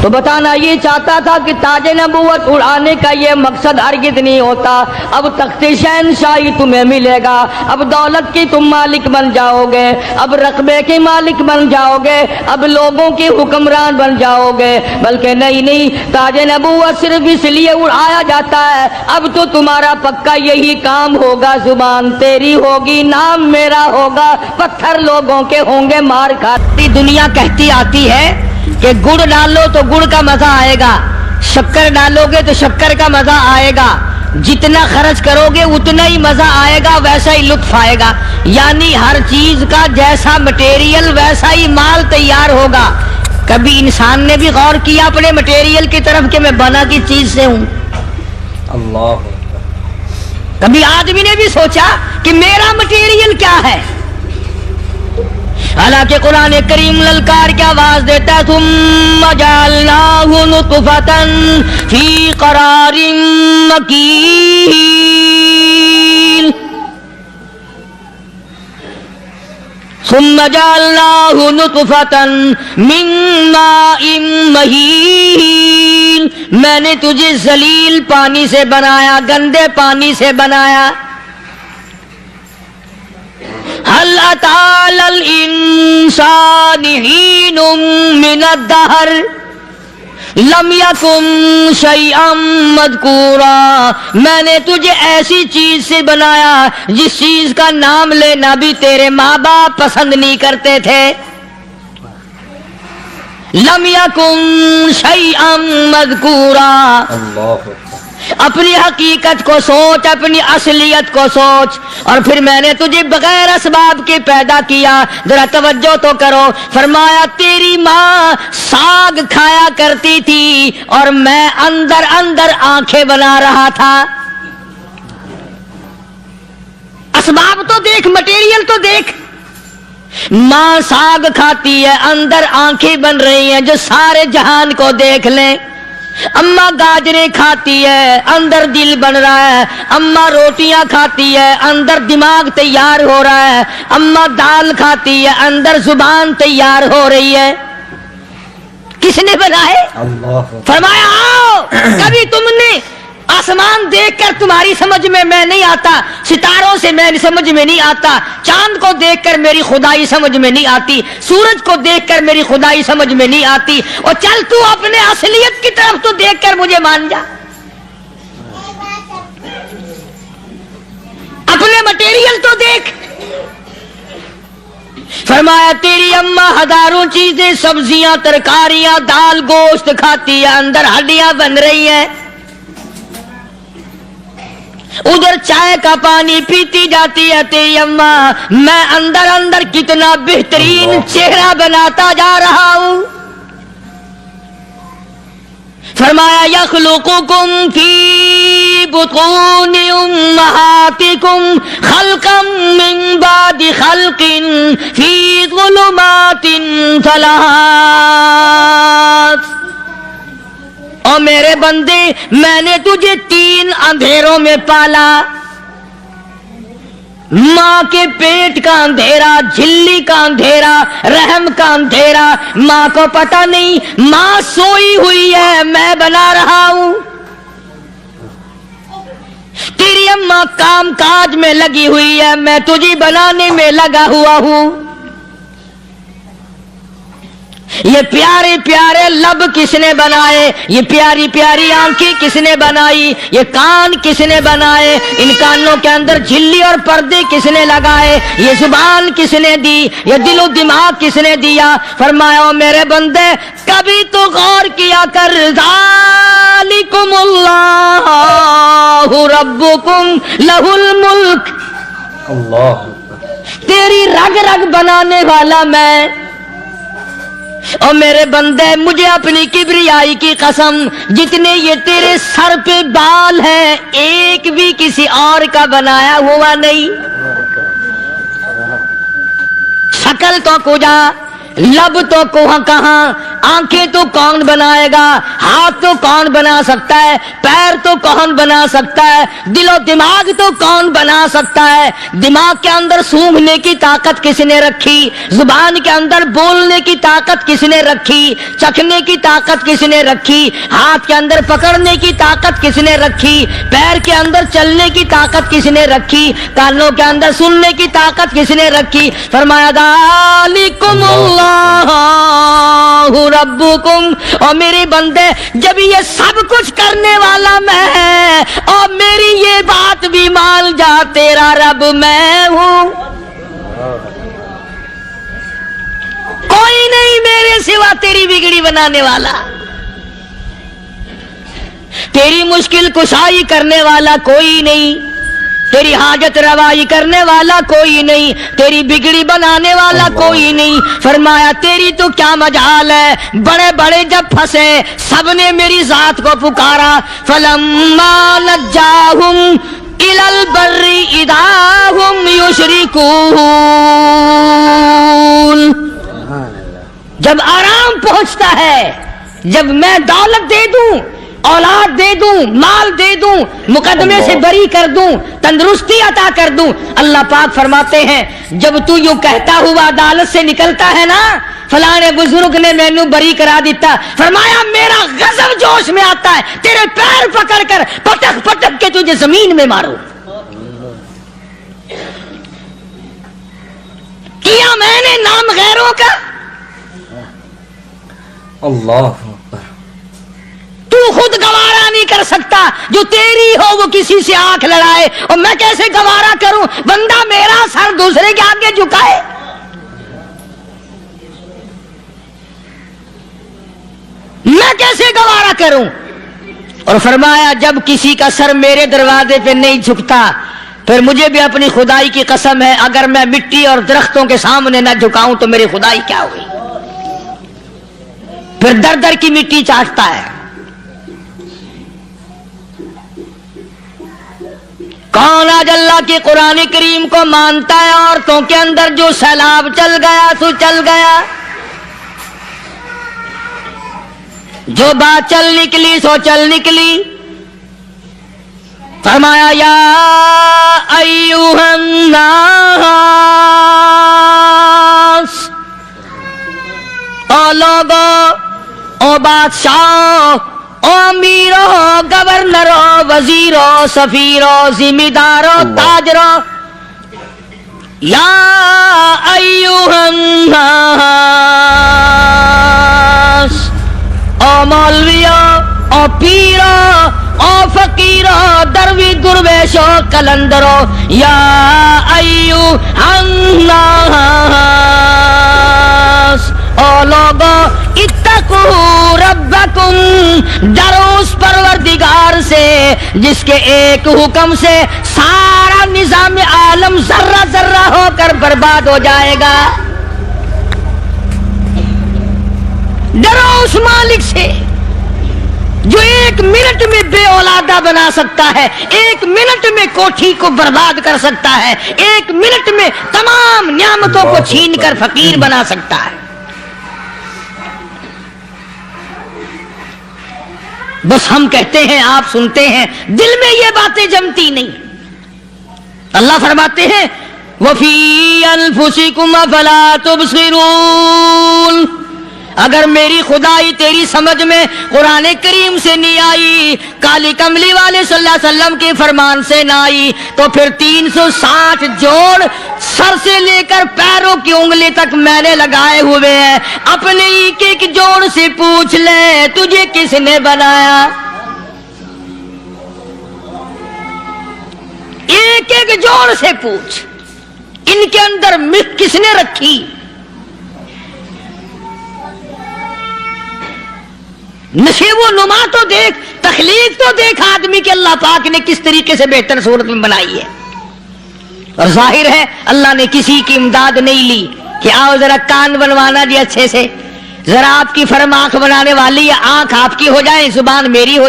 تو بتانا یہ چاہتا تھا کہ تاج نبوت اڑانے کا یہ مقصد ہرگز نہیں ہوتا. اب تخت شہنشاہی تمہیں ملے گا, اب دولت کی تم مالک بن جاؤ گے, اب رقبے کے مالک بن جاؤ گے, اب لوگوں کے حکمران بن جاؤ گے. بلکہ نہیں, تاج نبوت صرف اس لیے اڑایا جاتا ہے, اب تو تمہارا پکا یہی کام ہوگا, زبان تیری ہوگی, نام میرا ہوگا, پتھر لوگوں کے ہوں گے مار کھاتی. دنیا کہتی آتی ہے کہ گڑ ڈالو تو گڑ کا مزہ آئے گا, شکر ڈالو گے تو شکر کا مزہ آئے گا, جتنا خرچ کرو گے اتنا ہی مزہ آئے گا, ویسا ہی لطف آئے گا. یعنی ہر چیز کا جیسا مٹیریل ویسا ہی مال تیار ہوگا. کبھی انسان نے بھی غور کیا اپنے مٹیریل کی طرف کہ میں بنا کی چیز سے ہوں؟ اللہ. کبھی آدمی نے بھی سوچا کہ میرا مٹیریل کیا ہے؟ حالانکہ قرآن کریم للکار کی آواز دیتا ہے, ثم جعلناہ نطفۃ فی قرار مکین, ثم جعلناہ نطفۃ من ماء مہین, میں نے تجھے ذلیل پانی سے بنایا, گندے پانی سے بنایا. هل أتى على الإنسان حين من الدهر لم يكن شيئا مذكورا, میں نے تجھے ایسی چیز سے بنایا جس چیز کا نام لینا بھی تیرے ماں باپ پسند نہیں کرتے تھے. لم يكن شيئا مذكورا. اپنی حقیقت کو سوچ, اپنی اصلیت کو سوچ. اور پھر میں نے تجھے بغیر اسباب کے پیدا کیا. ذرا توجہ تو کرو. فرمایا تیری ماں ساگ کھایا کرتی تھی اور میں اندر اندر آنکھیں بنا رہا تھا. اسباب تو دیکھ, مٹیریل تو دیکھ. ماں ساگ کھاتی ہے, اندر آنکھیں بن رہی ہیں جو سارے جہان کو دیکھ لیں. اماں گاجریں کھاتی ہے, اندر دل بن رہا ہے. اماں روٹیاں کھاتی ہے, اندر دماغ تیار ہو رہا ہے. اماں دال کھاتی ہے, اندر زبان تیار ہو رہی ہے. کس نے بنائے؟ فرمایا آؤ, کبھی تم نے آسمان دیکھ کر تمہاری سمجھ میں نہیں آتا, ستاروں سے میں سمجھ میں نہیں آتا, چاند کو دیکھ کر میری خدائی سمجھ میں نہیں آتی, سورج کو دیکھ کر میری خدائی سمجھ میں نہیں آتی. اور چل تو اپنے اصلیت کی طرف تو دیکھ کر مجھے مان جا, اپنے مٹیریل تو دیکھ. فرمایا تیری اماں ہزاروں چیزیں, سبزیاں, ترکاریاں, دال, گوشت کھاتی ہے, اندر ہڈیاں بن رہی ہیں. ادھر چائے کا پانی پیتی جاتی ہے تیری اماں, میں اندر اندر کتنا بہترین چہرہ بناتا جا رہا ہوں. فرمایا یخلقکم فی بطون امہاتکم خلقا من بعد خلق فی ظلمات ثلاث. اور میرے بندے, میں نے تجھے 3 اندھیروں میں پالا. ماں کے پیٹ کا اندھیرا, جھلی کا اندھیرا, رحم کا اندھیرا. ماں کو پتہ نہیں, ماں سوئی ہوئی ہے, میں بنا رہا ہوں. تیری اماں کام کاج میں لگی ہوئی ہے, میں تجھے بنانے میں لگا ہوا ہوں. یہ پیارے پیارے لب کس نے بنائے, یہ پیاری پیاری آنکھیں کس نے بنائی, یہ کان کس نے بنائے, ان کانوں کے اندر جھلی اور پردے کس نے لگائے, یہ زبان کس نے دی, یہ دل و دماغ کس نے دیا. فرمایا میرے بندے کبھی تو غور کیا کر, ذالکم اللہ ربکم لہ الملک. اللہ, تیری رگ رگ بنانے والا میں. اور میرے بندے مجھے اپنی کبریائی کی قسم, جتنے یہ تیرے سر پہ بال ہیں ایک بھی کسی اور کا بنایا ہوا نہیں. شکل تو کجا, लब तो कहाँ, आंखें तो कौन बनाएगा, हाथ तो कौन बना सकता है, पैर तो कौन बना सकता है, दिलो दिमाग तो कौन बना सकता है। दिमाग के अंदर सूंघने की ताकत किसने रखी, जुबान के अंदर बोलने की ताकत किसने रखी, चखने की ताकत किसने रखी, हाथ के अंदर पकड़ने की ताकत किसने रखी, पैर के अंदर चलने की ताकत किसने रखी, कानों के अंदर सुनने की ताकत किसने रखी। फरमाया दालिकुमुल्लाहु रब्बुकुम, और मेरे बंदे जब ये सब कुछ करने वाला मैं और मेरी ये बात भी मान जा तेरा रब मैं हूं, कोई नहीं मेरे सिवा तेरी बिगड़ी बनाने वाला, तेरी मुश्किल कुशाई करने वाला कोई नहीं, तेरी हाजत रवाई करने वाला कोई नहीं, तेरी बिगड़ी बनाने वाला कोई नहीं। फरमाया तेरी तो क्या मजाल है, बड़े बड़े जब फंसे सबने मेरी जात को पुकारा। फलम्मा नज्जाहुम इलल बर्री इदाहुम युशरिकून, जब आराम पहुंचता है, जब मैं दौलत दे दूं, औलाद दे दूं, माल दे दूं, मुकदमे से बरी कर दूं, तंदुरुस्ती अता कर दूं, अल्लाह पाक फरमाते हैं जब तू यूं कहता हुआ अदालत से निकलता है ना, फलाने बुजुर्ग ने मैनू बरी करा दिता, फरमाया मेरा गजब जोश में आता है, तेरे पैर पकड़कर पटक पटक के तुझे जमीन में मारो। किया मैंने नाम गैरों का, अल्लाह, तू खुद गवारा नहीं कर सकता, जो तेरी हो वो किसी से आंख लड़ाए, और मैं कैसे गवारा करूं बंदा मेरा सर दूसरे के आगे झुकाए। मैं कैसे गवारा करूं। और फरमाया जब किसी का सर मेरे दरवाजे पे नहीं झुकता, फिर मुझे भी अपनी खुदाई की कसम है, अगर मैं मिट्टी और दरख्तों के सामने न झुकाऊं तो मेरी खुदाई क्या हुई। फिर दर दर की मिट्टी चाटता है। कौन आज अल्लाह के कुरान करीम को मानता है। औरतों के अंदर जो सैलाब चल गया सो चल गया, जो बात चल निकली सो चल निकली। फरमाया या अय्युहन नास, ओ लोगो, ओ बादशाह, ओ अमीरो, गवर्नरो, वजीरो, सफीरो, जिम्मेदारो, ताजरो, या अय्युहन नास, ओ मौलवियो, ओ पीरो, ओ फकीरो, दरवी दुर्वेशो, कलंदरो, या अय्युहन नास, ओ लोगो इत्तकू रब्बकुम, डरो उस परवरदिगार से जिसके एक हुक्म से सारा निजाम आलम जर्रा जर्रा होकर बर्बाद हो जाएगा। डरो उस मालिक से जो एक मिनट में बेऔलादा बना सकता है, एक मिनट में कोठी को बर्बाद कर सकता है, एक मिनट में तमाम नियामतों को छीन कर फकीर बना सकता है। बस हम कहते हैं, आप सुनते हैं, दिल में ये बातें जमती नहीं। अल्लाह फरमाते हैं वफी अनफुसिकुम अफला तुबसिरून, अगर मेरी खुदाई तेरी समझ में कुरान करीम से नहीं आई, काली कमली वाले सल्लल्लाहु अलैहि वसल्लम के फरमान से ना आई, तो फिर 360 जोड़ सर से लेकर पैरों की उंगली तक मैंने लगाए हुए हैं। अपने एक एक जोड़ से पूछ ले तुझे किसने बनाया। एक एक जोड़ से पूछ, इनके अंदर मिट किसने रखी। नशेवो नुमा तो देख, तखलीक तो देख आदमी के अल्लाह पाक ने किस तरीके से बेहतर सूरत में बनाई है। और जाहिर है अल्लाह ने किसी की इमदाद नहीं ली कि आओ जरा कान बनवाना जी अच्छे से, जरा आपकी फर्म आंख बनाने वाली है, आंख आपकी हो जाए, जुबान मेरी हो